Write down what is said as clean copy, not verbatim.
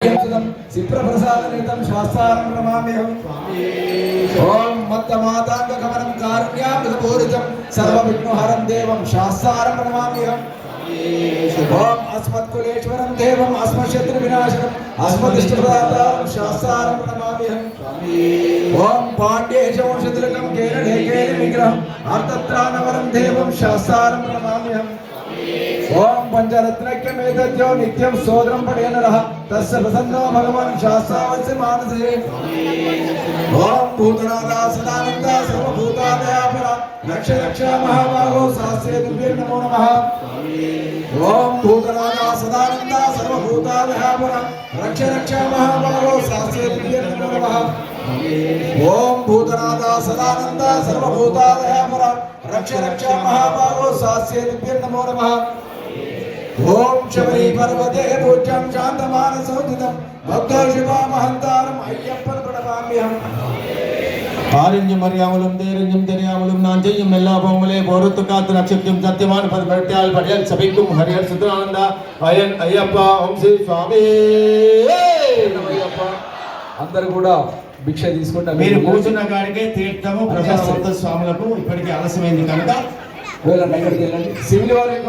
सिप्रप्रसादनितं शास्त्रारं नमाम्यहम् ओम मत्तमातांगकमनं कारुण्यामृतपूरितं सर्वविघ्नहरं देवं शास्त्रारं नमाम्यहम् ओम अस्मत्कुलेश्वरं देवं अस्मत्शत्रुविनाशनम् अस्मदिष्टप्रदातारं शास्त्रारं नमाम्यहम् ओम पाण्ड्येशवंशतिलकं केरळे केरविग्रहम् अर्थत्राणवरं देवं शास्त्रारं नमाम्यहम् ओम पंचरत्नैक्यमेतद्यो नित्यं स्तोत्रं पठेनरः तस्य प्रसन्नो भगवान् शास्त्रावस्य मानसे ओम भूतनाथा सदानन्दा सर्वभूतादयापरा रक्ष रक्ष महाबाहो शास्त्रे तुभ्यं नमो नमः ओम भूतनाथा सदानन्दा सर्वभूतादयापरा रक्ष रक्ष महाबाहो शास्त्रे तुभ्यं नमो नमः ओम भूतनाथा सदानन्दा सर्वभूतादयापरा रक्ष रक्ष महाबाहो शास्त्रे तुभ्यं नमो नमः ओम शबरी पर्वते पूज्यं शान्तमानसोदितं भक्तो शिवा महन्तारं अय्यप्पन प्रणमाम्यहम् आरण्यं मर्यामलं देरण्यं दरियामलं नांजयं मेल्ला बोंगले बोरुत कात नक्षत्रं सत्यमान पद भट्याल पड़ियल सभिकुम हरिहर सुत्रानंद अयन अय्यप्पा ओम श्री स्वामी అయ్యప్ప అందరూ కూడా భిక్ష తీసుకుంటారు మీరు కూర్చున్న గాడికే తీర్థము ప్రసాదం స్వాములకు ఇప్పటికే ఆలస్యమైంది కనుక వెళ్ళండి ఎక్కడికి వెళ్ళండి సివిల్ వారికి